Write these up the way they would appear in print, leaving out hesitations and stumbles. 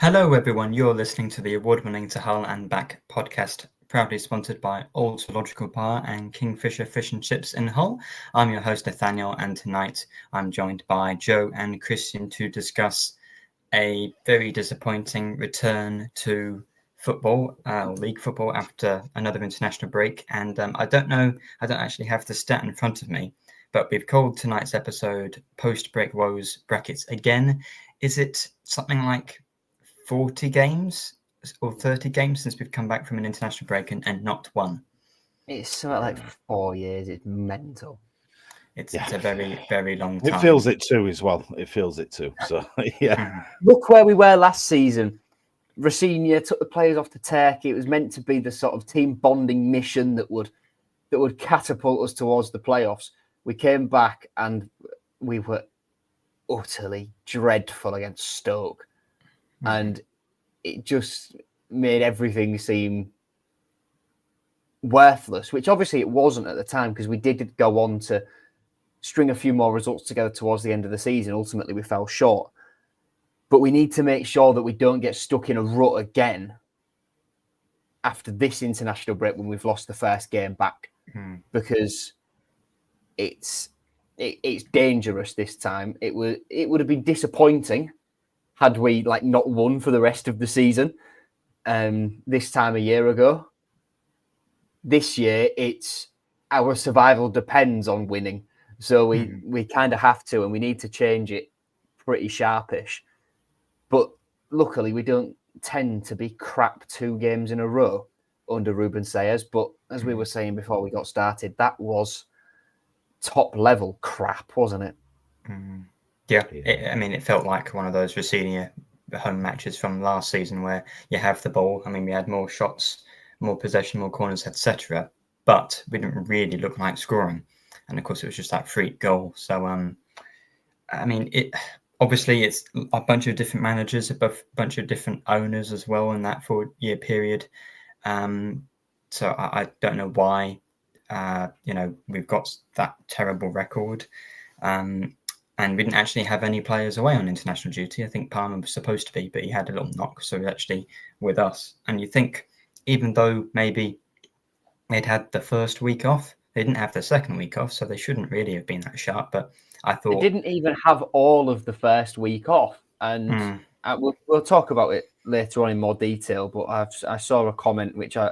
Hello, everyone. You're listening to the award-winning To Hull and Back podcast, proudly sponsored by Old Zoological Bar and Kingfisher Fish and Chips in Hull. I'm your host, Nathaniel, and tonight I'm joined by Joe and Cristian to discuss a very disappointing return to football, league football, after another international break. And I don't actually have the stat in front of me, but we've called tonight's episode Post-Break Woes brackets again. Is it something like 40 games or 30 games since we've come back from an international break and not won? It's something like 4 years. It's mental. It's a very, very long time. It feels it too as well. It feels it too. So, yeah. Look where we were last season. Rossignol took the players off to Turkey. It was meant to be the sort of team bonding mission that would catapult us towards the playoffs. We came back and we were utterly dreadful against Stoke. And it just made everything seem worthless, which obviously it wasn't at the time, because we did go on to string a few more results together towards the end of the season. Ultimately, we fell short. But we need to make sure that we don't get stuck in a rut again after this international break when we've lost the first game back, because it's dangerous this time. It would have been disappointing had we not won for the rest of the season this time a year ago. This year, it's our survival depends on winning. So we kind of have to, and we need to change it pretty sharpish. But luckily, we don't tend to be crap 2 games in a row under Ruben Sayers. But as we were saying before we got started, that was top level crap, wasn't it? Yeah, it felt like one of those Rossignol home matches from last season where you have the ball. I mean, we had more shots, more possession, more corners, etc. But we didn't really look like scoring. And of course, it was just that freak goal. So, obviously it's a bunch of different managers, a bunch of different owners as well in that 4-year period. So I don't know why, we've got that terrible record. And we didn't actually have any players away on international duty. I think Palmer was supposed to be, but he had a little knock, so he was actually with us. And you think, even though maybe they'd had the first week off, they didn't have the second week off, so they shouldn't really have been that sharp. But I thought they didn't even have all of the first week off. And we'll talk about it later on in more detail. But I saw a comment which I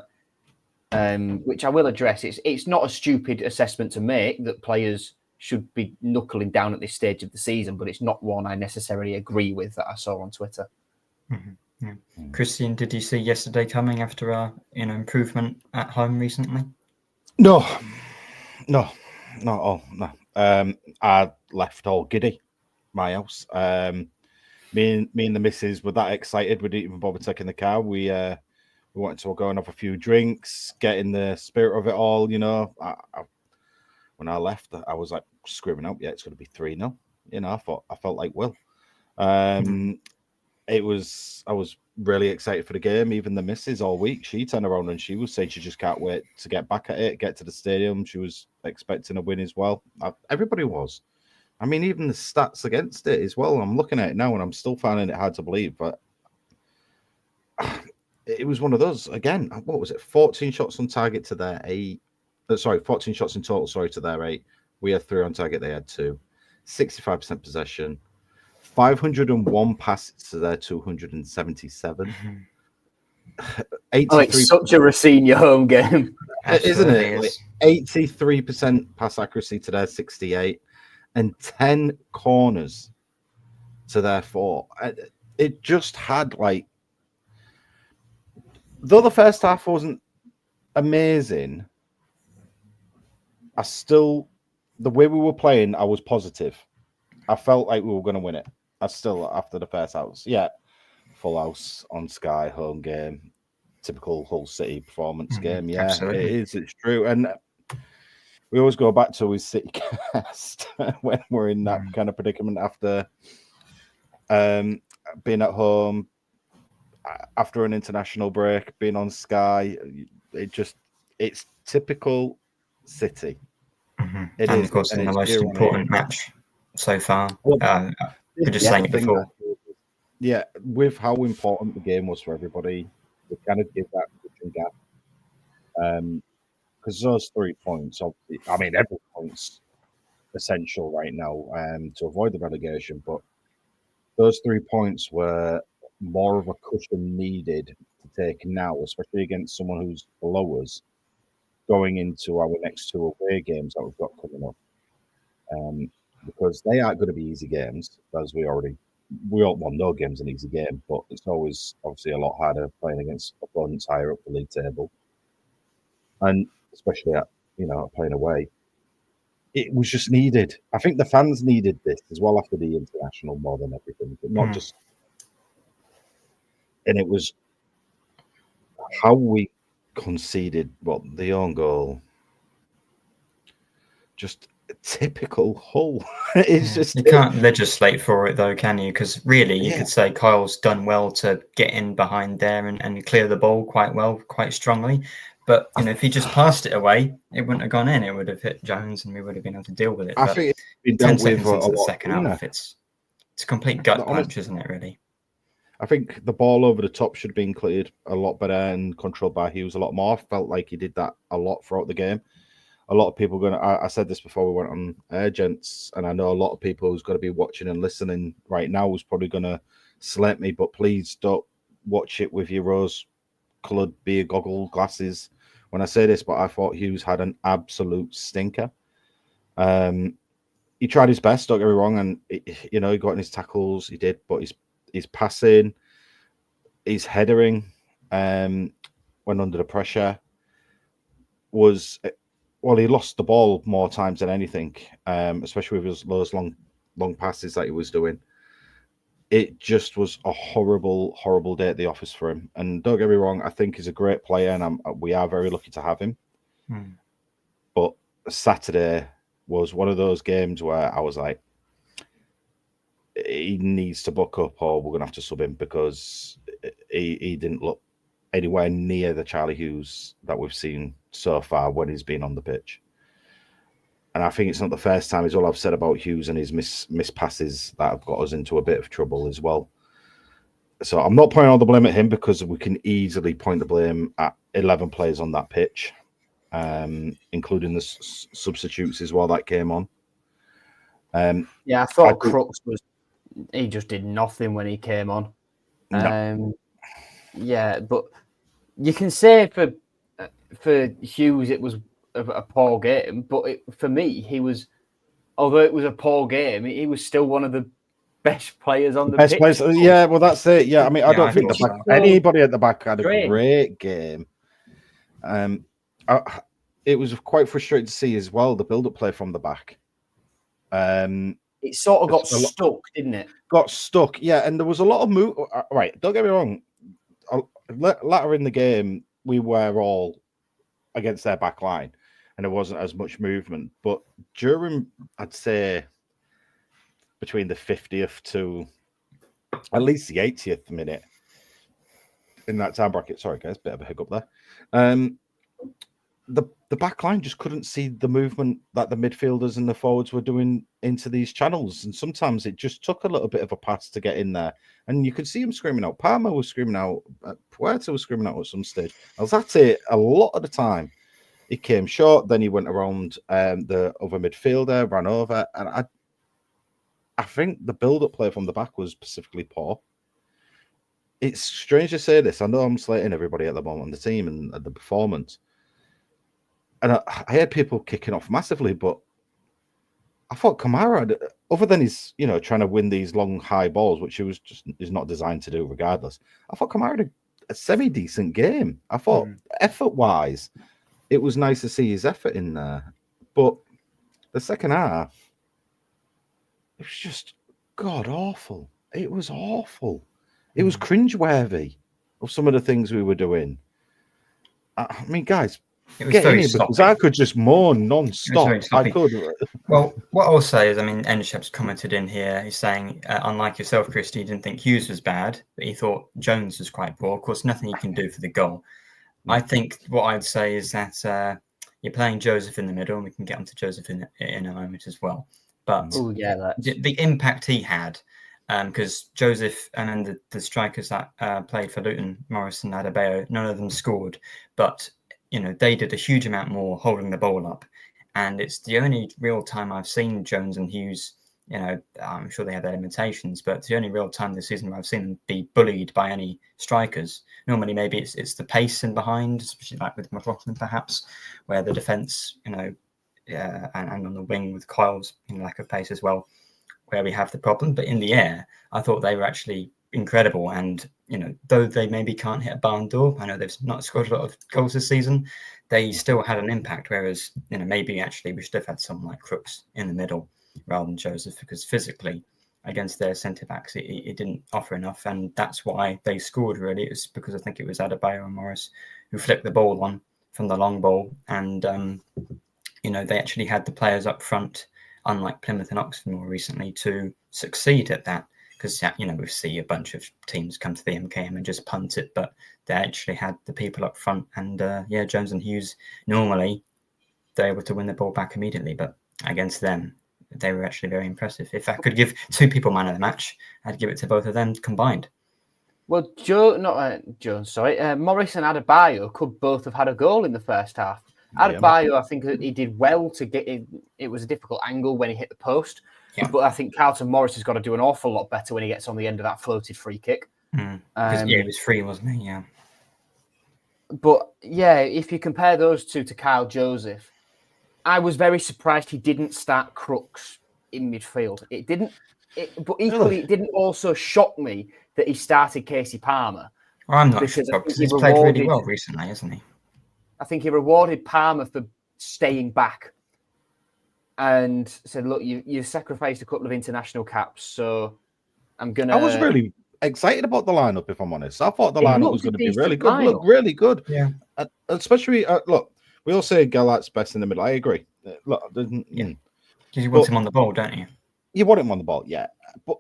will address. It's not a stupid assessment to make that players should be knuckling down at this stage of the season, but it's not one I necessarily agree with that I saw on Twitter. Cristian, did you see yesterday coming after our improvement at home recently? No, not at all. No. I left all giddy, my house. Me and the missus were that excited we didn't even bother taking the car. We wanted to go and have a few drinks, get in the spirit of it all. When I left, I was like screaming out, "Yeah, it's going to be 3-0." I felt like Will. I was really excited for the game. Even the missus all week, she turned around and she was saying she just can't wait to get back at it, get to the stadium. She was expecting a win as well. Everybody was. I mean, even the stats against it as well. I'm looking at it now and I'm still finding it hard to believe, but it was one of those again. What was it? 14 shots on target to their 8. 14 shots in total, to their 8. We had 3 on target, they had 2. 65% possession. 501 passes to their 277. 83%. Oh, it's such a Rossignol home game. Isn't it? 83% pass accuracy to their 68. And 10 corners to their 4. It just had though the first half wasn't amazing, the way we were playing, I was positive. I felt like we were going to win it. After the first house. Yeah, full house on Sky, home game, typical Hull City performance game. Yeah, absolutely. It is. It's true. And we always go back to his City cast when we're in that kind of predicament after being at home, after an international break, being on Sky. It's typical City. It is, of course, the most important match so far. We're just saying it before. yeah, with how important the game was for everybody, we kind of give that cushion gap. Because those 3 points, obviously, I mean, every point's essential right now to avoid the relegation, but those 3 points were more of a cushion needed to take now, especially against someone who's below us, going into our next 2 away games that we've got coming up. Because they aren't going to be easy games, as we all no game's an easy game, but it's always obviously a lot harder playing against opponents higher up the league table, and especially at playing away. It was just needed. I think the fans needed this as well after the international more than everything, but not just. And it was how we conceded the own goal. Just typical Hull. It's just you can't legislate for it though, can you? Because really, you could say Kyle's done well to get in behind there and clear the ball quite well, quite strongly. But if he just passed it away, it wouldn't have gone in. It would have hit Jones, and we would have been able to deal with it. I think it's been 10 dealt with seconds into the second half, it's a complete gut punch, isn't it? Really. I think the ball over the top should have been cleared a lot better and controlled by Hughes a lot more. I felt like he did that a lot throughout the game. A lot of people I said this before we went on air, gents, and I know a lot of people who's going to be watching and listening right now who's probably going to slap me, but please don't watch it with your rose-coloured beer goggle glasses when I say this, but I thought Hughes had an absolute stinker. He tried his best, don't get me wrong, and he got in his tackles, he did, but his passing, his headering, when under the pressure, was... Well, he lost the ball more times than anything, especially with those long passes that he was doing. It just was a horrible, horrible day at the office for him. And don't get me wrong, I think he's a great player, and we are very lucky to have him. But Saturday was one of those games where I was like, he needs to buck up, or we're going to have to sub him, because he didn't look anywhere near the Charlie Hughes that we've seen so far when he's been on the pitch. And I think it's not the first time, is all I've said about Hughes and his miss passes that have got us into a bit of trouble as well. So I'm not pointing all the blame at him, because we can easily point the blame at 11 players on that pitch, including the substitutes as well that came on. I thought Crooks he just did nothing when he came on. No. But you can say for Hughes it was a poor game, but for me, although it was a poor game, he was still one of the best players on the pitch. Players, yeah, well, that's it. Yeah, I mean, I don't think anybody at the back had a great game. It was quite frustrating to see as well, the build-up play from the back. It sort of got stuck, didn't it? Got stuck, yeah, and there was a lot of move. Right, don't get me wrong. Later in the game, we were all against their back line, and there wasn't as much movement. But during, I'd say, between the 50th to at least the 80th minute in that time bracket, sorry guys, bit of a hiccup there. The back line just couldn't see the movement that the midfielders and the forwards were doing into these channels, and sometimes it just took a little bit of a pass to get in there. And you could see him screaming out. Palmer was screaming out. Puerto was screaming out at some stage. Alzate, a lot of the time, he came short. Then he went around the other midfielder, ran over, and I think the build-up play from the back was specifically poor. It's strange to say this. I know I'm slating everybody at the moment on the team and the performance. And I heard people kicking off massively, but I thought Kamara, other than his, trying to win these long, high balls, which he is not designed to do regardless, I thought Kamara had a semi-decent game. I thought effort-wise, it was nice to see his effort in there. But the second half, it was just god-awful. It was awful. It was cringeworthy of some of the things we were doing. I mean, guys, get in here, because I could just moan non-stop. I could. Well, what I'll say is, I mean, Endishep's commented in here. He's saying, unlike yourself, Christy, he didn't think Hughes was bad, but he thought Jones was quite poor. Of course, nothing he can do for the goal. I think what I'd say is that you're playing Joseph in the middle, and we can get onto Joseph in a moment as well. But the impact he had, because Joseph and then the strikers that played for Luton, Morris and Adebayo, none of them scored, but they did a huge amount more holding the ball up, and it's the only real time I've seen Jones and Hughes. I'm sure they have their limitations, but it's the only real time this season where I've seen them be bullied by any strikers. Normally, maybe it's the pace in behind, especially like with McLaughlin, perhaps, where the defence, and on the wing with Kyle's lack of pace as well, where we have the problem. But in the air, I thought they were actually incredible. And, though they maybe can't hit a barn door, I know they've not scored a lot of goals this season, they still had an impact. Whereas, maybe actually we should have had someone like Crooks in the middle rather than Joseph, because physically against their centre-backs, it didn't offer enough. And that's why they scored, really. It was because I think it was Adebayo and Morris who flicked the ball on from the long ball. And, they actually had the players up front, unlike Plymouth and Oxford more recently, to succeed at that. Because, we see a bunch of teams come to the MKM and just punt it, but they actually had the people up front. And, Jones and Hughes, normally, they're able to win the ball back immediately. But against them, they were actually very impressive. If I could give two people man of the match, I'd give it to both of them combined. Well, Morris and Adebayo could both have had a goal in the first half. Adebayo, I think he did well to get in. It was a difficult angle when he hit the post. Yeah. But I think Carlton Morris has got to do an awful lot better when he gets on the end of that floated free kick. He was free, wasn't he? Yeah. But, if you compare those two to Kyle Joseph, I was very surprised he didn't start Crooks in midfield. But equally, it didn't also shock me that he started Casey Palmer. Well, I'm not shocked because he's played really well recently, hasn't he? I think he rewarded Palmer for staying back and said, look, you sacrificed a couple of international caps, so I'm going to... I was really excited about the lineup, if I'm honest. I thought the lineup was going to be really good. Look, really good. Yeah. Especially, look, we all say Gallat's best in the middle. I agree. Look, because you want him on the ball, don't you? You want him on the ball, yeah. But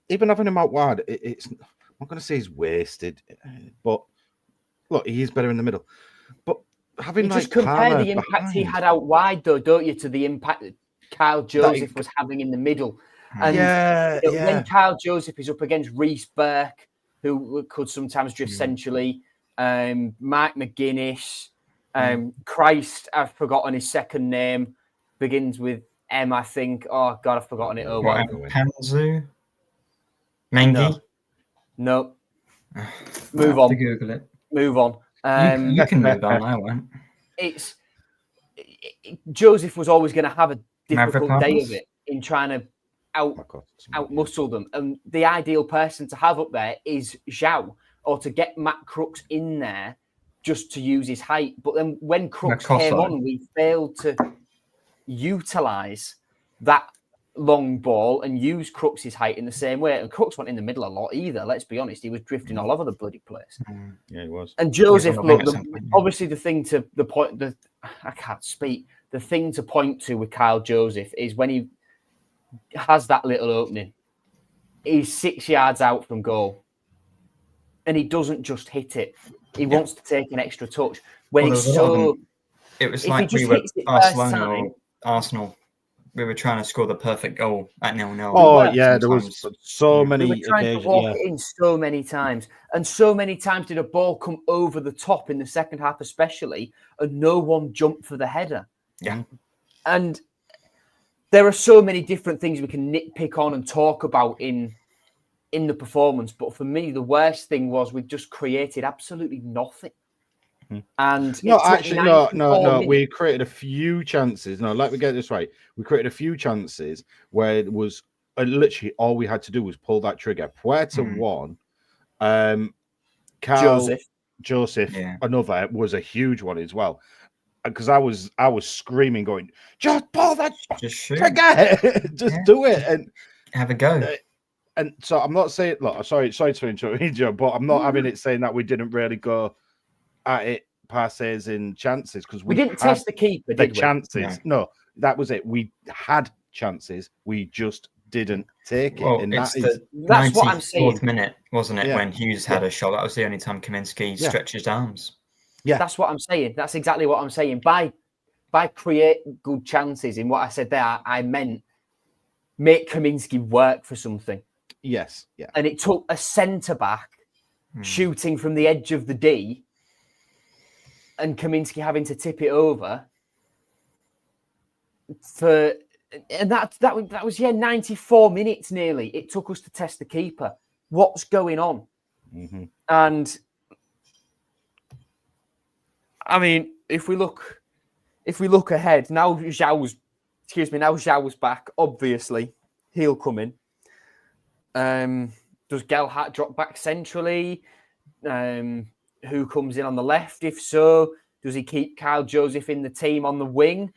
even having him out wide, it's... I'm not going to say he's wasted, but look, he is better in the middle. But having just compare the impact he had out wide, though, don't you, to the impact that Kyle Joseph was having in the middle. And when Kyle Joseph is up against Reece Burke, who could sometimes drift centrally, Mike McGuinness, Christ, I've forgotten his second name, begins with M, I think. Oh, God, I've forgotten it. Panzu? Mengi? No. Move on. To Google it. Move on. You can move on, I won't. Joseph was always going to have a difficult day of it in trying to out-muscle them. And the ideal person to have up there is Zhao, or to get Matt Crooks in there just to use his height. But then when Crooks came on, we failed to utilise that long ball and use Crooks' height in the same way. And Crooks wasn't in the middle a lot either, let's be honest. He was drifting all over the bloody place. Yeah, he was. And Joseph, obviously the thing to the point, I can't speak. The thing to point to with Kyle Joseph is when he has that little opening, he's 6 yards out from goal. And he doesn't just hit it. He wants to take an extra touch. It was like we were Barcelona or Arsenal. We were trying to score the perfect goal at 0-0. Oh, yeah, there was so many occasions. We were trying to walk it in so many times. And so many times did a ball come over the top in the second half especially, and no one jumped for the header. Yeah. And there are so many different things we can nitpick on and talk about in the performance. But for me, the worst thing was we just created absolutely nothing. And no. We created a few chances. No, let me get this right. We created a few chances where it was literally all we had to do was pull that trigger. Puerta won. Joseph, another was a huge one as well. Because I was screaming, going, just pull that trigger, just do it and have a go. And so I'm not saying, look, sorry to interrupt you, but I'm not having it saying that we didn't really go at it, passes in chances, because we didn't test the keeper, did we? Chances. No, that was it. We had chances, we just didn't take it. And that's what I'm saying. 94th minute, wasn't it, when Hughes had a shot? That was the only time Kaminsky stretched his arms. Yeah, that's what I'm saying. That's exactly what I'm saying. By create good chances, in what I said there, I meant make Kaminsky work for something. Yes, yeah. And it took a centre-back shooting from the edge of the D and Kaminsky having to tip it over and that was 94 minutes nearly. It took us to test the keeper. What's going on? Mm-hmm. And I mean, if we look ahead, now Zhao's back, obviously. He'll come in. Does Gelhardt drop back centrally? Who comes in on the left? If so, does he keep Kyle Joseph in the team on the wing?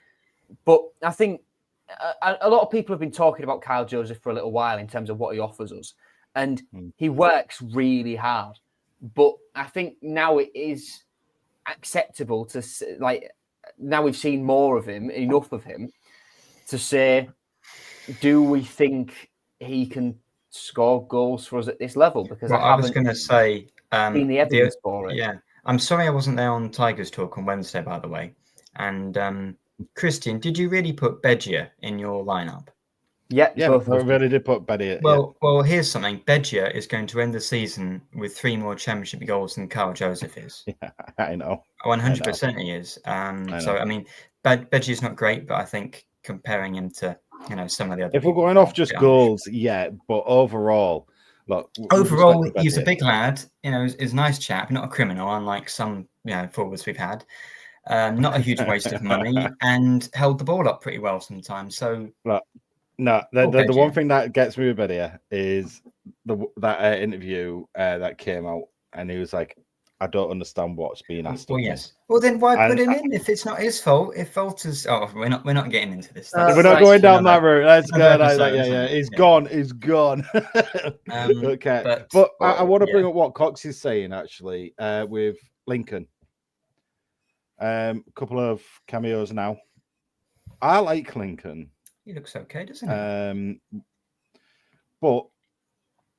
But I think a lot of people have been talking about Kyle Joseph for a little while in terms of what he offers us. And he works really hard. But I think now it is acceptable to, like, now we've seen more of him, enough of him, to say, do we think he can score goals for us at this level? Because I was going to say, seen the evidence for it. Yeah, I'm sorry I wasn't there on Tigers Talk on Wednesday, by the way. And Cristian, did you really put Begia in your lineup? Yeah, both of us really did put Begia. Well, here's something. Begia is going to end the season with 3 more championship goals than Kyle Joseph is. Yeah, I know. 100% he is. So I mean, Begia is not great, but I think comparing him to some of the other. If we're going off just goals, yeah, but overall, look. Overall, he's a big lad. He's a nice chap, not a criminal, unlike some forwards we've had. Not a huge waste of money, and held the ball up pretty well sometimes. So. No, the one thing that gets me with Begia is that interview that came out, and he was like, "I don't understand what's being asked." Well, yes. Well, then why put him in if it's not his fault? If Walter's, we're not getting into this. We're not going down that route. Let's go. Yeah. He's gone. He's gone. Okay, but I want to bring up what Cox is saying actually with Lincoln. A couple of cameos now. I like Lincoln. He looks okay, doesn't he? But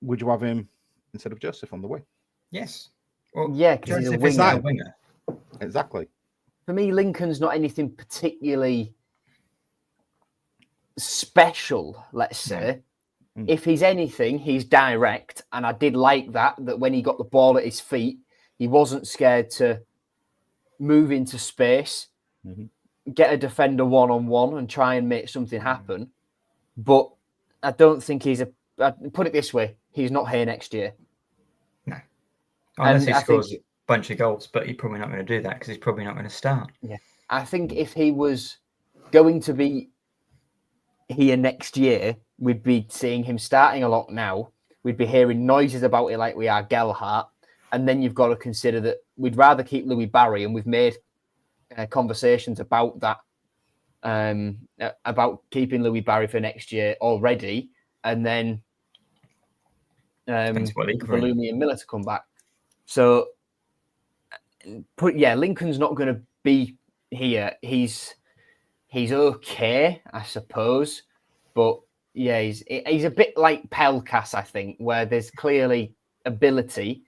would you have him instead of Joseph on the wing? Yes. Well, yeah, because he's a winger. Exactly. For me, Lincoln's not anything particularly special, let's say. No. If he's anything, he's direct. And I did like that when he got the ball at his feet, he wasn't scared to move into space. Mm-hmm. Get a defender one-on-one and try and make something happen. But I don't think put it this way, he's not here next year. No. Unless he scores a bunch of goals, but he's probably not going to do that because he's probably not going to start. Yeah. I think if he was going to be here next year, we'd be seeing him starting a lot now. We'd be hearing noises about it like we are Gelhardt. And then you've got to consider that we'd rather keep Louis Barry, and we've made conversations about that, about keeping Louis Barry for next year already, and then Balumi and Miller to come back. So, Lincoln's not going to be here. He's okay, I suppose, but yeah, he's a bit like Pelkas, I think, where there's clearly ability,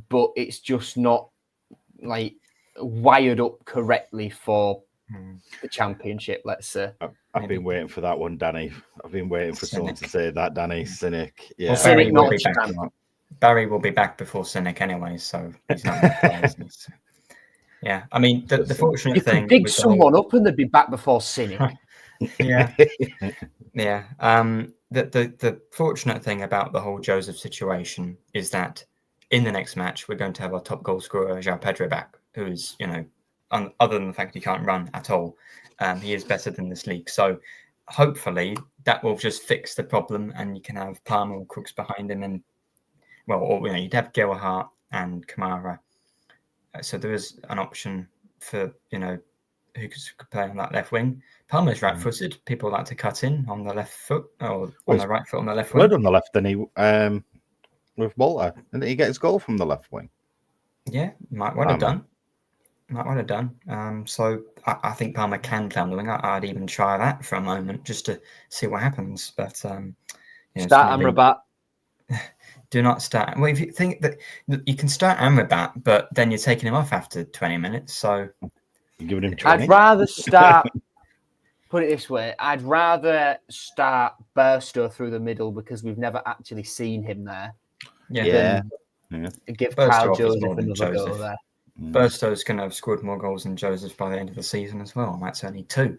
but it's just not like wired up correctly for the championship, let's say. I've been waiting for that one, Danny. I've been waiting for someone to say that, Danny. Cynic. Yeah. Well, Barry will be back before Cynic anyway, so he's not yeah. I mean, the fortunate thing... You could dig someone up and they'd be back before Cynic. Yeah. Yeah. The fortunate thing about the whole Joseph situation is that in the next match, we're going to have our top goal scorer, João Pedro, back, who is, other than the fact he can't run at all, he is better than this league. So hopefully that will just fix the problem, and you can have Palmer or Crooks behind him, and you'd have Gelhardt and Kamara. So there is an option for who could play on that left wing. Palmer's right-footed. People like to cut in on the left foot or on the right foot on the left wing. On the left, then he with Walter, and then he gets his goal from the left wing. Yeah, might want to done. So I think Palmer can play on the wing. I'd even try that for a moment just to see what happens. But start Amrabat. Do not start. Well, if you think that you can start Amrabat, but then you're taking him off after 20 minutes. So you're giving him 20. I'd rather start put it this way, I'd rather start Burstow through the middle because we've never actually seen him there. Yeah. Than give Burstow Kyle offers Joseph more than another go Joseph. there. Burstow's going to have scored more goals than Joseph by the end of the season as well. That's only 2.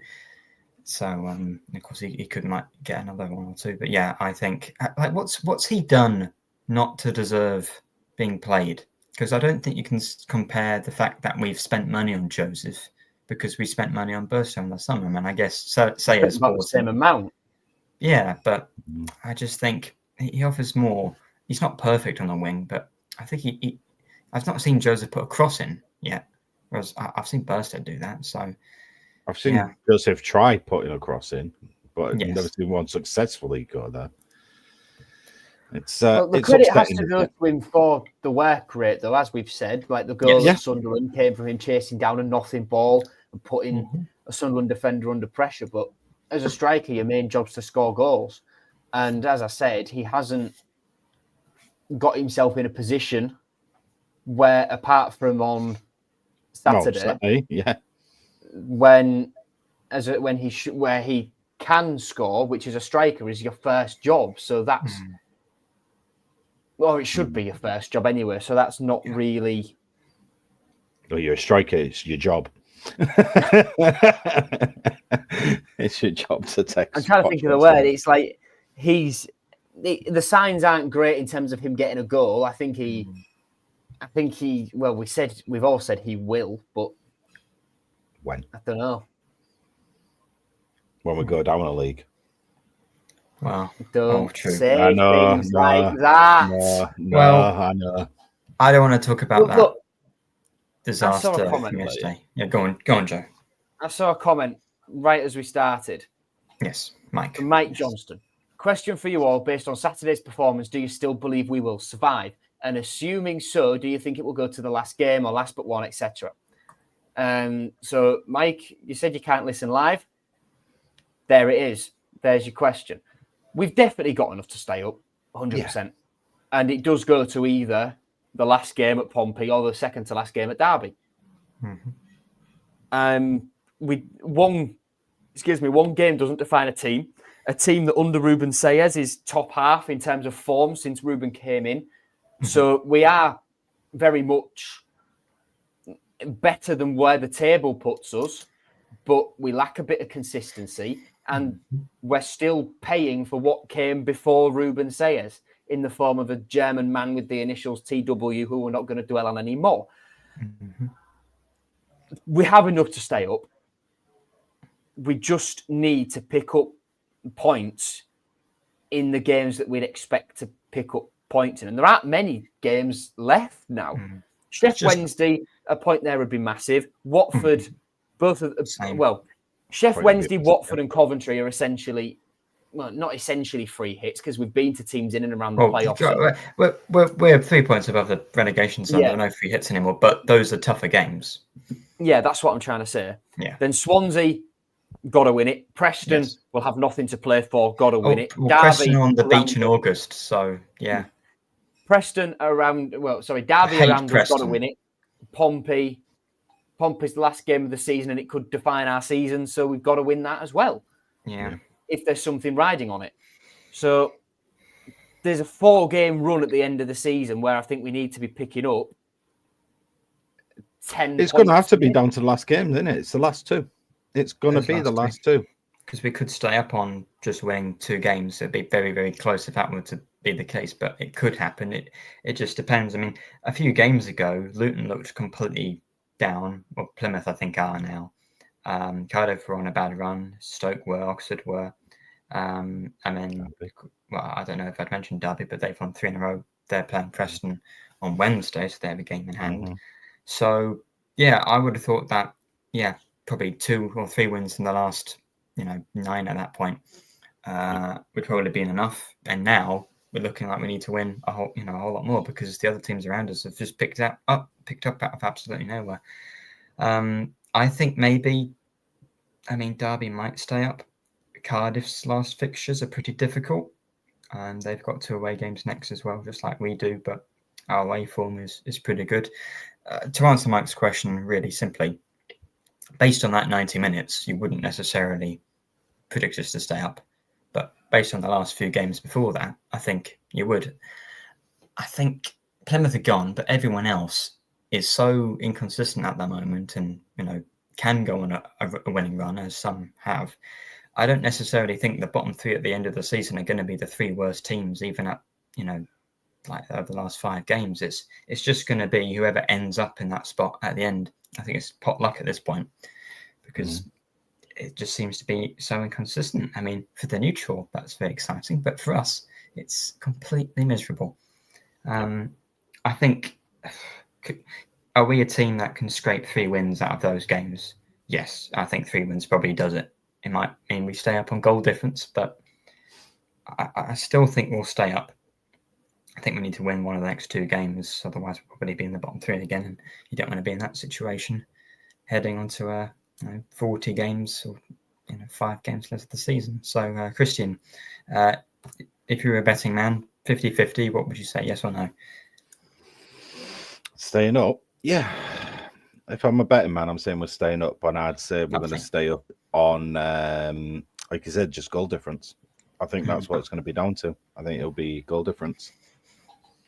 So, of course, he could might get another 1 or 2. But yeah, I think, like, what's he done not to deserve being played? Because I don't think you can compare the fact that we've spent money on Joseph because we spent money on Burstow in the summer. And I guess Sayers about the same amount. Yeah, but I just think he offers more. He's not perfect on the wing, but I think I've not seen Joseph put a cross in yet, whereas I've seen Burstow do that. So I've seen Joseph try putting a cross in, but Yes. never seen one successfully go there. It's well, the it's credit has upsetting, to isn't go it? to him for the work rate, though, as we've said. Like the goal Yes. at Sunderland came from him chasing down a nothing ball and putting a Sunderland defender under pressure. But as a striker, your main job's to score goals. And as I said, he hasn't got himself in a position where, apart from on Saturday, when where he can score, which is a striker, is your first job. So that's well, it should be your first job anyway. So that's not really. Well, you're a striker. It's your job. It's your job to text. I'm trying to think of the word. It's like the signs aren't great in terms of him getting a goal. I think he. Well, we've all said he will, but when I don't know. When we go down a league. Wow. Don't true. say I know, things like that. I know. I don't want to talk about that Look, disaster I saw a comment from yesterday. Yeah, go on, Joe. I saw a comment right as we started. Yes, Mike. From Mike Johnston. Question for you all: based on Saturday's performance, do you still believe we will survive? And assuming so, do you think it will go to the last game or last but one, etc.? So, Mike, you said you can't listen live. There it is. There's your question. We've definitely got enough to stay up, 100%. Yeah. And it does go to either the last game at Pompey or the second to last game at Derby. One game doesn't define a team. A team that under Ruben Sayers is top half in terms of form since Ruben came in. So we are very much better than where the table puts us, but we lack a bit of consistency. And we're still paying for what came before Ruben Sayers in the form of a German man with the initials TW, who we're not going to dwell on anymore. We have enough to stay up. We just need to pick up points in the games that we'd expect to pick up points in. And there aren't many games left now. Wednesday, a point there would be massive. Watford, Wednesday, Watford and Coventry are essentially, well, not essentially free hits because we've been to teams in and around the playoffs. We're 3 points above the relegation zone. There are no free hits anymore, but those are tougher games. Yeah, that's what I'm trying to say. Yeah. Then Swansea, got to win it. Preston will have nothing to play for, got to win it. Well, Preston on the beach in August, so yeah. Derby around us, got to win it. Pompey's the last game of the season and it could define our season, so we've got to win that as well. Yeah. If there's something riding on it. So there's a 4-game run at the end of the season where I think we need to be picking up 10 It's going to have to be down to the last game, isn't it? It's the last 2. It's going to be the last 2. Because we could stay up on just winning 2 games. It'd be very, very close if that were to be the case, but it could happen. It just depends. I mean, a few games ago, Luton looked completely down. Well, Plymouth, I think, are now. Cardiff were on a bad run. Stoke were. Oxford were. And then, well, I don't know if I'd mentioned Derby, but they've won 3 in a row. They're playing Preston on Wednesday, so they have a game in hand. So, yeah, I would have thought that, probably 2 or 3 wins in the last, 9 at that point would probably be enough. And now we're looking like we need to win a whole lot more because the other teams around us have just picked up out of absolutely nowhere. I think maybe, Derby might stay up. Cardiff's last fixtures are pretty difficult. They've got 2 away games next as well, just like we do, but our away form is pretty good. To answer Mike's question really simply, based on that 90 minutes, you wouldn't necessarily predict us to stay up. But based on the last few games before that, I think you would. I think Plymouth are gone, but everyone else is so inconsistent at the moment and, can go on a winning run, as some have. I don't necessarily think the bottom three at the end of the season are going to be the three worst teams, even at, like over the last 5 games. It's just going to be whoever ends up in that spot at the end. I think it's pot luck at this point because it just seems to be so inconsistent. I mean, for the neutral, that's very exciting, but for us, it's completely miserable. I think, are we a team that can scrape 3 wins out of those games? Yes, I think 3 wins probably does it. It might mean we stay up on goal difference, but I still think we'll stay up. I think we need to win one of the next 2 games, otherwise we'll probably be in the bottom 3 again, and you don't want to be in that situation heading onto 40 games or 5 games left of the season. So, Cristian, if you were a betting man, 50-50, what would you say, yes or no? Staying up? Yeah. If I'm a betting man, I'm saying we're staying up, and I'd say we're going to stay up on, like you said, just goal difference. I think that's what it's going to be down to. I think it'll be goal difference.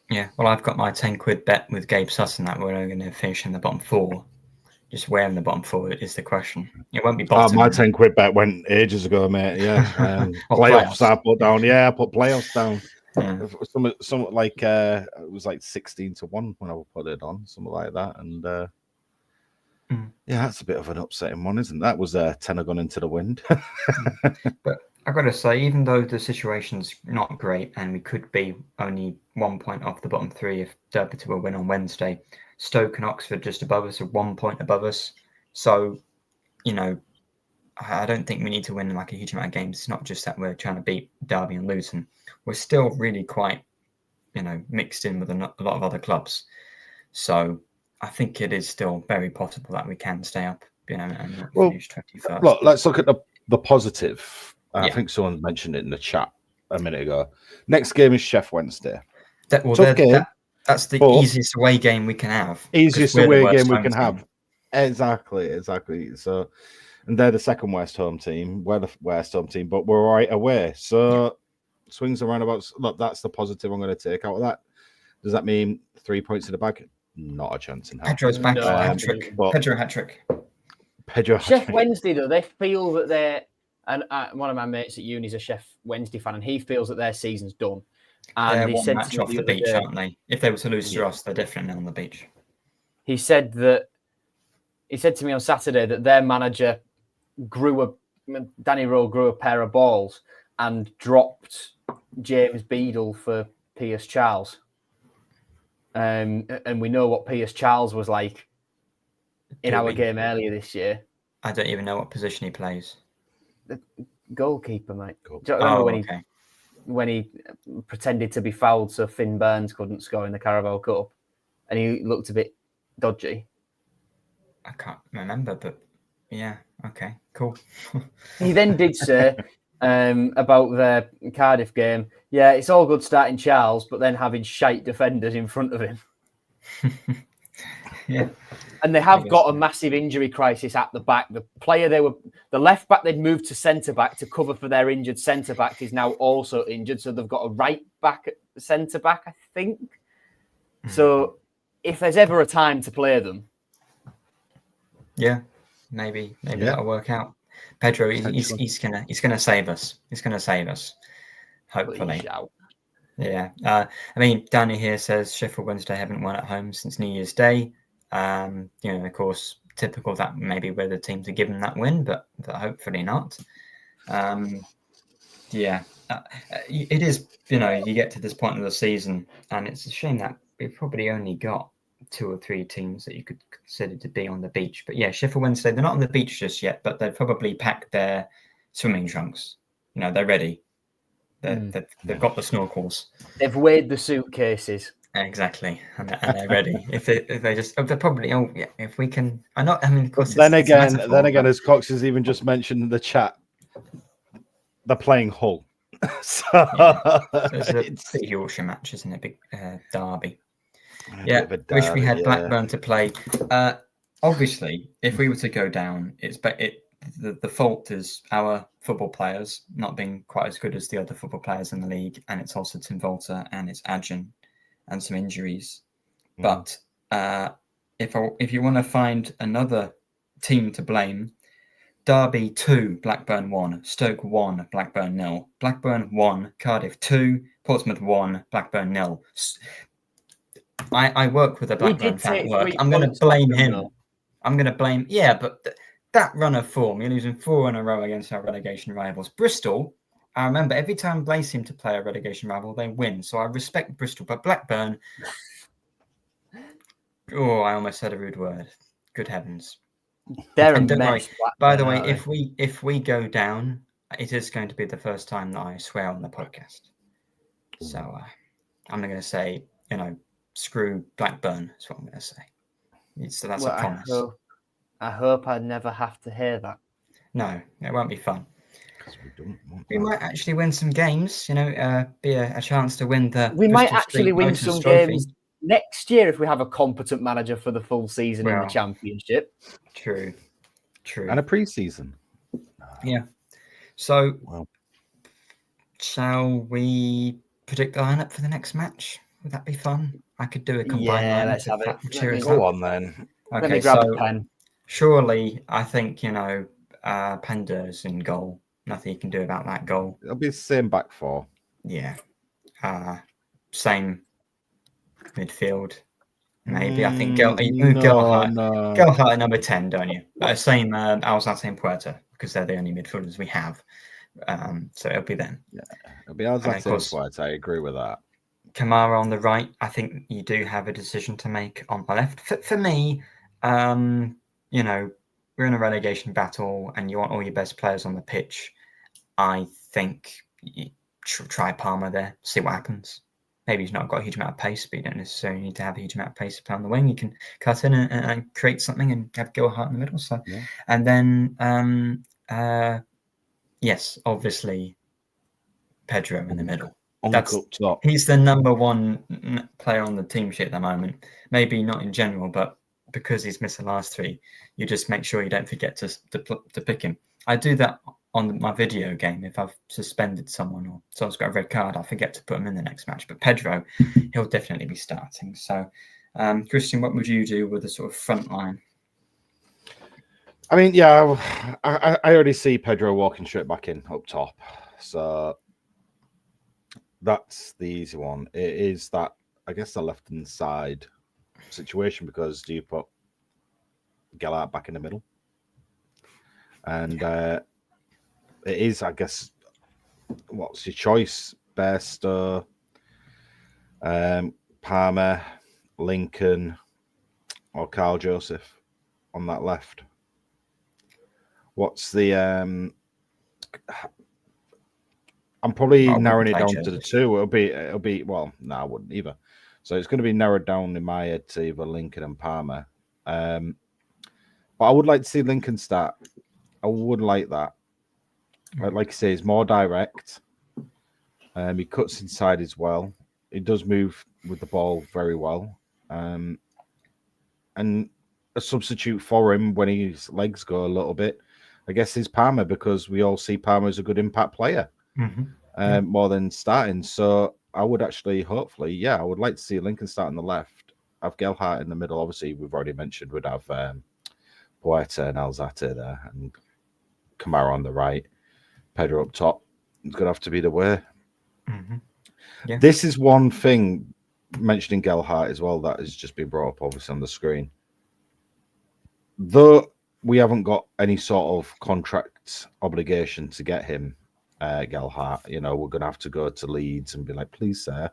Yeah, well, I've got my 10 quid bet with Gabe Sutton that we're only going to finish in the bottom 4. Just where in the bottom 4 is the question. It won't be bottom. My 10 quid bet went ages ago, mate. Yeah. Playoffs I put down. Yeah, I put playoffs down. Yeah. Some like it was like 16-1 when I put it on, something like that. And yeah, that's a bit of an upsetting one, isn't that? Was tenner gone into the wind. But I've got to say, even though the situation's not great and we could be only 1 point off the bottom 3 if Derby were win on Wednesday, Stoke and Oxford just above us are 1 point above us. So, I don't think we need to win like a huge amount of games. It's not just that we're trying to beat Derby and Luton. We're still really quite, mixed in with a lot of other clubs. So I think it is still very possible that we can stay up, and finish 21st. Look, let's look at the positive. I think someone mentioned it in the chat a minute ago. Next game is Sheff Wednesday. Tough game. That's the easiest away game we can have. Easiest away game we can have. Exactly. So, and they're the second worst home team. We're the worst home team, but we're right away. So, swings and roundabouts. Look, that's the positive I'm going to take out of that. Does that mean 3 points in the bag? Not a chance in hell. Pedro's back. Hat-trick. Pedro hat-trick. Sheff Wednesday, though, they feel that they're... And one of my mates at uni is a Sheff Wednesday fan, and he feels that their season's done. And he said match off the beach, aren't they? If they were to lose to us, they're definitely on the beach. He said to me on Saturday that their manager Danny Rowe grew a pair of balls and dropped James Beadle for Pierce Charles. And we know what Pierce Charles was like in our game earlier this year. I don't even know what position he plays. The goalkeeper, mate. Do you remember when he pretended to be fouled so Finn Burns couldn't score in the Carabao Cup, and he looked a bit dodgy? I can't remember, but yeah, okay, cool. He then did say about the Cardiff game, yeah, it's all good starting Charles, but then having shite defenders in front of him. Yeah. And they have got a massive injury crisis at the back. The left back they'd moved to centre back to cover for their injured centre back is now also injured. So they've got a right back at centre back, I think. So if there's ever a time to play them. Yeah, maybe that'll work out. Pedro, he's gonna save us. He's gonna save us. Hopefully. Yeah. I mean, Danny here says Sheffield Wednesday haven't won at home since New Year's Day. Of course, typical that maybe we're the team to give them that win, but hopefully not. It is, you get to this point of the season and it's a shame that we've probably only got 2 or 3 teams that you could consider to be on the beach. But yeah, Sheffield Wednesday, they're not on the beach just yet, but they've probably packed their swimming trunks. They're ready. They've got the snorkels. They've weighed the suitcases. Exactly, and they're ready. If they just, they're probably. Oh yeah, if we can. Of course. Then again, as Cox has even just mentioned in the chat, they're playing Hull. So it's a big Yorkshire match, isn't it? Big derby. Yeah, wish we had Blackburn to play. Obviously, if we were to go down, the the fault is our football players not being quite as good as the other football players in the league, and it's also Tim Volta and it's Adjan and some injuries. But if you want to find another team to blame, Derby 2, Blackburn 1, Stoke 1, Blackburn 0, Blackburn 1, Cardiff 2, Portsmouth 1, Blackburn 0. I work with a Blackburn fan at work. I'm going to blame him. I'm going to blame, but that run of form, you're losing 4 in a row against our relegation rivals. Bristol, I remember every time they seem to play a relegation rival, they win. So I respect Bristol, but Blackburn, I almost said a rude word. Good heavens. They're a mess. By the way, if we go down, it is going to be the first time that I swear on the podcast. So I'm not going to say, screw Blackburn is what I'm going to say. So that's a promise. I hope I never have to hear that. No, it won't be fun. We might actually win some games, be a chance to win the. We might actually win some games next year if we have a competent manager for the full season in the Championship. True. And a pre-season. Yeah. So, shall we predict the lineup for the next match? Would that be fun? I could do a combined lineup. Let's have it. Go on then. Okay, let me grab a pen. Surely, I think, Pender's in goal. Nothing you can do about that goal. It'll be the same back four. Yeah. Same midfield. Maybe. I think you move Gelhardt at number 10, don't you? Same Alzate and Puerta, because they're the only midfielders we have. So it'll be them. Yeah, it'll be Alzate and Puerta. I agree with that. Kamara on the right. I think you do have a decision to make on the left. For me, we're in a relegation battle and you want all your best players on the pitch. I think you try Palmer there, see what happens. Maybe he's not got a huge amount of pace, but you don't necessarily need to have a huge amount of pace to play on the wing. You can cut in and create something and have Gelhardt in the middle. So, and then, yes, obviously, Pedro in the middle. He's the number one player on the team sheet at the moment. Maybe not in general, but because he's missed the last 3, you just make sure you don't forget to pick him. I do that on my video game. If I've suspended someone or someone's got a red card, I forget to put him in the next match. But Pedro, he'll definitely be starting. So, Cristian, what would you do with the sort of front line? I mean, I already see Pedro walking straight back in up top. So that's the easy one. It is that, I guess, the left-hand side situation, because do you put Gelhardt back in the middle? And it is, I guess, what's your choice? Bairstow, Palmer, Lincoln, or Carl Joseph on that left? What's the... I'm probably narrowing it down to the 2. It'll be well, no, I wouldn't either. So it's going to be narrowed down in my head to either Lincoln and Palmer. But I would like to see Lincoln start. I would like that. Like I say, he's more direct. He cuts inside as well. He does move with the ball very well. And a substitute for him when his legs go a little bit, I guess, is Palmer, because we all see Palmer as a good impact player. More than starting. So I would actually, hopefully, I would like to see Lincoln start on the left, have Gelhardt in the middle. Obviously, we've already mentioned we'd have Puerta and Alzate there, and Kamara on the right, Pedro up top. It's going to have to be the way. This is one thing, mentioning Gelhardt as well, that has just been brought up, obviously, on the screen. Though we haven't got any sort of contract obligation to get him, Gelhardt, we're going to have to go to Leeds and be like, please, sir,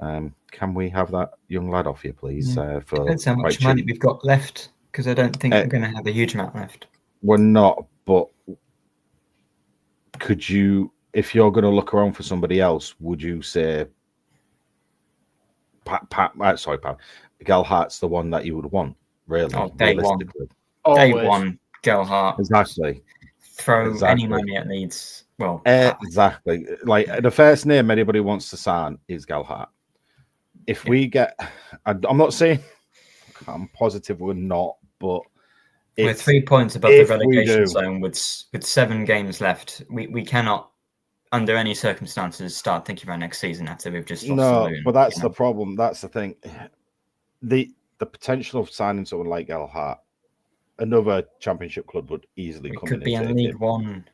can we have that young lad off you, please? Depends how much money we've got left, because I don't think we're going to have a huge amount left. We're not, but could you, if you're going to look around for somebody else, would you say Gelhardt's the one that you would want, really? Day one, Gelhardt. Exactly. Throw any money at Leeds. Well, exactly. Like, the first name anybody wants to sign is Gelhardt. If we get, I'm not saying, I'm positive we're not, but We're 3 points above the relegation zone with 7 games left. We cannot, under any circumstances, start thinking about next season after we've just lost to Luton. But that's the problem. That's the thing. The potential of signing someone like Gelhardt, another Championship club would easily come in. Could be in League One.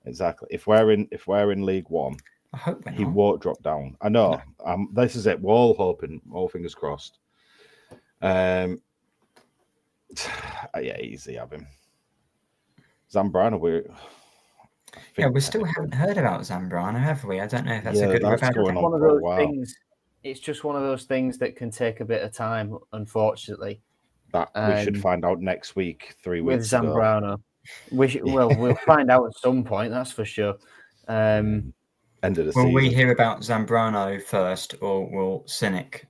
Exactly. If we're in League One, I hope he won't drop down. I know. No. This is it. We're all hoping. All fingers crossed. Yeah, easy have him. Zambrano, we still haven't heard about Zambrano, have we? I don't know if that's a good or a bad thing. One of those things. It's just one of those things that can take a bit of time, unfortunately. That we should find out next week, 3 weeks with Zambrano. We'll find out at some point, that's for sure. End of the season. Will we hear about Zambrano first, or will Cynic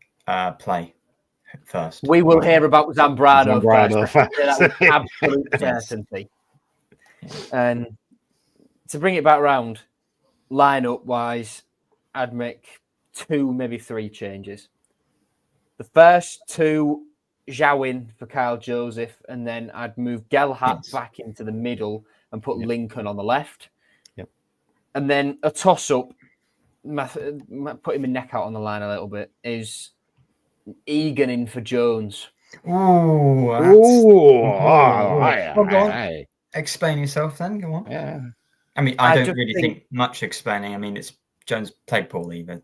play first? We will hear about Zambrano first. That with absolute certainty. And to bring it back round, lineup wise, I'd make 2, maybe 3 changes. The first 2, Zhao for Kyle Joseph, and then I'd move Gelhardt back into the middle and put Lincoln on the left. Yep. And then a toss-up, putting my neck out on the line a little bit, is Egan in for Jones. Go on. Explain yourself then, go on. Yeah. I mean, I don't really think much explaining. I mean, it's Jones played poorly, but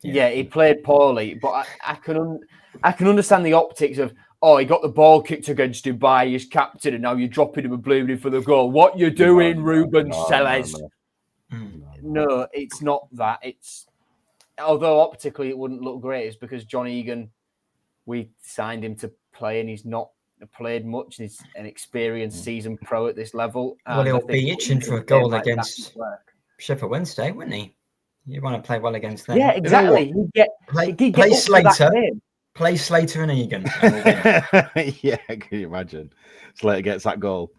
he played poorly. But I can understand the optics of he got the ball kicked against him by his captain, and now you're dropping him and blaming him for the goal. What you doing, Ruben Selles? No, it's not that. It's although optically it wouldn't look great, it's because John Egan, we signed him to play, and he's not played much. He's an experienced seasoned pro at this level. Well, he'll be itching for a goal against Sheffield Wednesday, wouldn't he? You want to play well against them. Yeah, exactly. Play Slater. Play Slater and Egan. Yeah, can you imagine? Slater gets that goal.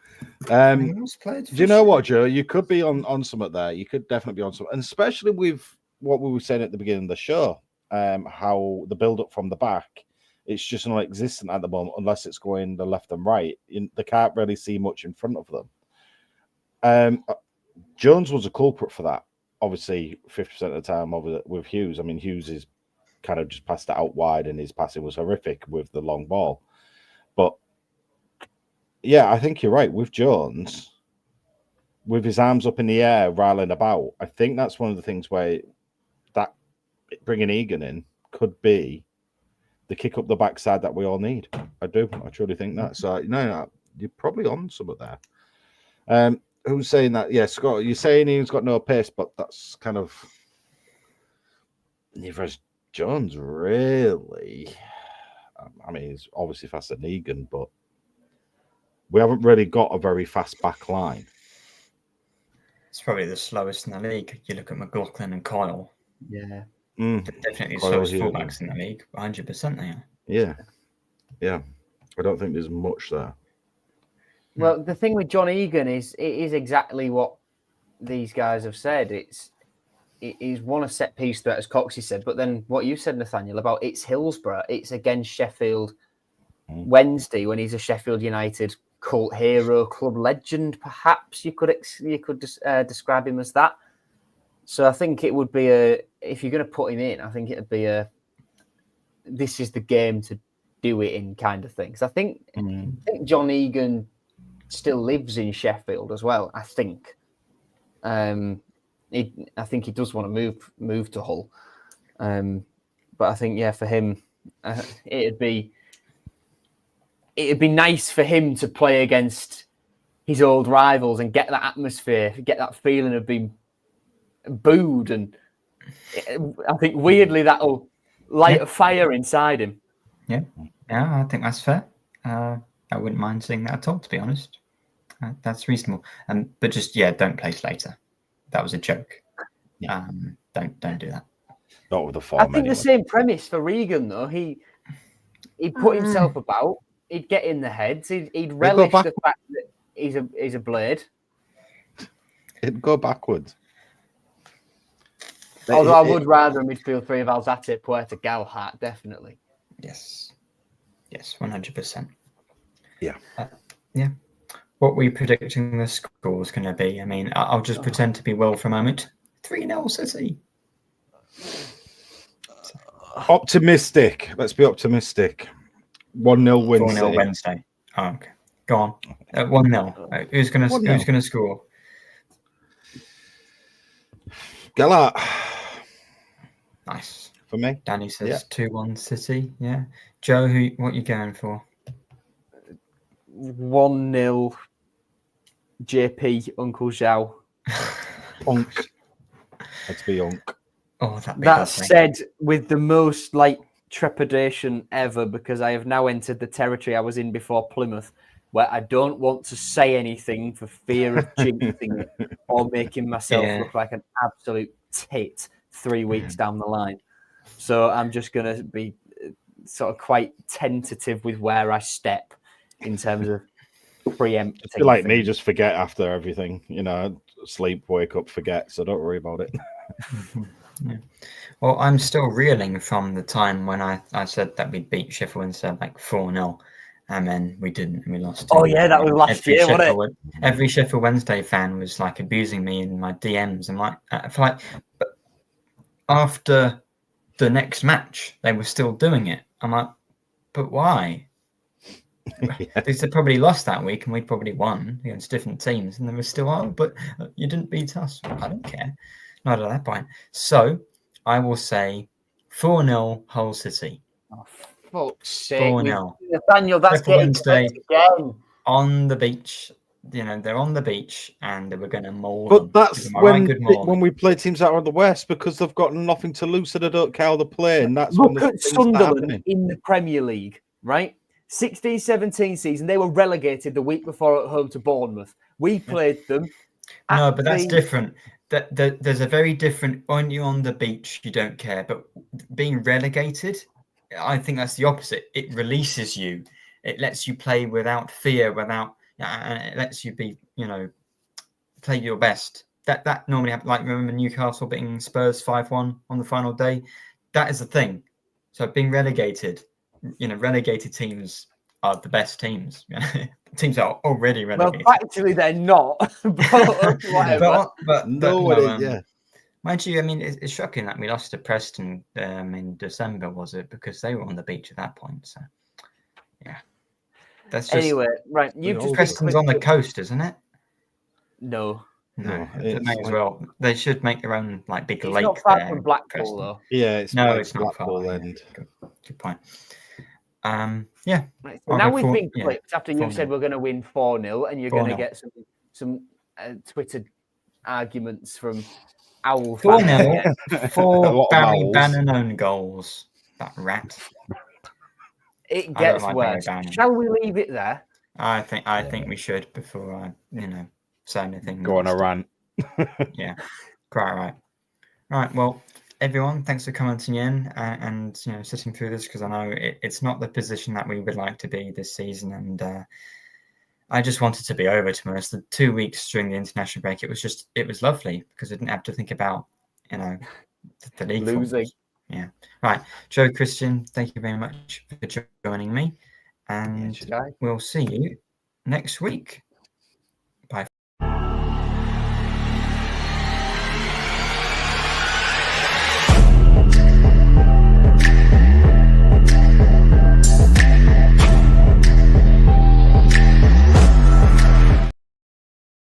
Do you know what, Joe? You could be on something there. You could definitely be on something, and especially with what we were saying at the beginning of the show, how the build-up from the back, it's just non-existent at the moment unless it's going the left and right. They can't really see much in front of them. Jones was a culprit for that. Obviously, 50% of the time with Hughes. I mean, Hughes is kind of just passed it out wide, and his passing was horrific with the long ball. But yeah, I think you're right. With Jones, with his arms up in the air, rattling about, I think that's one of the things where that bringing Egan in could be the kick up the backside that we all need. I truly think that. So no, you're probably on some of there. Who's saying that? Yeah, Scott, you're saying he's got no pace, but that's kind of neither has Jones, really. I mean, he's obviously faster than Egan, but we haven't really got a very fast back line. It's probably the slowest in the league. You look at McLaughlin and Kyle. Yeah. Definitely the slowest fullbacks in the league. 100% they are. Yeah. I don't think there's much there. Well, the thing with John Egan is it is exactly what these guys have said. He's won a set piece threat, as Coxie said, but then what you said, Nathaniel, about it's Hillsborough, it's against Sheffield Wednesday when he's a Sheffield United cult hero, club legend, perhaps you could describe him as that. So I think it would be if you're going to put him in, I think it would be this is the game to do it in kind of thing. So I think John Egan still lives in Sheffield as well. I think. I think he does want to move to Hull, but I think for him, it'd be nice for him to play against his old rivals and get that atmosphere, get that feeling of being booed, and I think weirdly that'll light a fire inside him. Yeah, I think that's fair. I wouldn't mind seeing that at all, to be honest. That's reasonable. But just don't play Slater. That was a joke. Yeah. Don't do that. Not with the form. I think anyway. The same premise for Regan though. He'd put himself about. He'd get in the heads. He'd relish the fact that he's a blade. It'd go backwards. Although I would rather a midfield three of Alzate, Puerta, Gelhardt, definitely. Yes, 100%. Yeah. What were you predicting the score's going to be? I mean, I'll just pretend to be Will for a moment. 3-0 City. Optimistic. Let's be optimistic. 1-0 win 4-0 City. Wednesday. Oh, okay. Go on. 1-0. Who's going to score? Gellert. Nice. For me. Danny says 2-1 City. Yeah. Joe, what are you going for? 1-0 JP Uncle Zhao. Unk. Let's be unk. Oh, that'd be That lovely. said, with the most trepidation ever, because I have now entered the territory I was in before Plymouth, where I don't want to say anything for fear of jinxing it or making myself look like an absolute tit 3 weeks down the line. So I'm just going to be sort of quite tentative with where I step in terms of preempting. You're like me, just forget after everything. Sleep, wake up, forget. So don't worry about it. Yeah. Well, I'm still reeling from the time when I said that we'd beat Sheffield Wednesday 4-0, and then we didn't, and we lost. Oh yeah, that was last year, wasn't it? Every Sheffield Wednesday fan was abusing me in my DMs, and I feel but after the next match, they were still doing it. I'm like, but why? They probably lost that week, and we probably won against different teams, and they were still but you didn't beat us. I don't care. Not at that point. So I will say 4-0 Hull City. Oh, fuck's sake. 4-0. Nathaniel, that's Sheffield getting Wednesday again. On the beach. They're on the beach and we're going to mould But them. that's when we play teams out of the West, because they've got nothing to lose and they don't care how they're playing. That's Look at Sunderland in the Premier League, right? 16-17 season, they were relegated the week before at home to Bournemouth. We played them. No, but that's different. There's a very different. When you're on the beach, you don't care. But being relegated, I think that's the opposite. It releases you. It lets you play without fear, and it lets you be, play your best. That normally happens. Remember Newcastle beating Spurs 5-1 on the final day. That is the thing. So being relegated, relegated teams are the best teams. Teams are already relegated. Well, actually, they're not. But whatever. Yeah. Mind you, I mean, it's shocking that we lost to Preston in December, was it? Because they were on the beach at that point. So, yeah. That's just, anyway, right. Preston's on the coast, isn't it? No. No, it may as well. They should make their own big lake. It's not far there, from Blackpool, Preston. though. Yeah, it's not Blackpool far. End. Good point. Yeah. Right, so now we've been clipped after you've said we're going to win 4-0, and you're going to get some Twitter arguments from Owl 4-0 for Barry Bannon own goals. That rat. It gets worse. Shall we leave it there? I think we should before I say anything. Go on a rant. Yeah, quite right. Right. Well, everyone, thanks for commenting in and sitting through this, because I know it's not the position that we would like to be this season, and I just wanted to be over, to be honest. The 2 weeks during the international break, it was lovely because I didn't have to think about the league losing. Yeah. Right, Joe, Cristian, thank you very much for joining me, and we'll see you next week.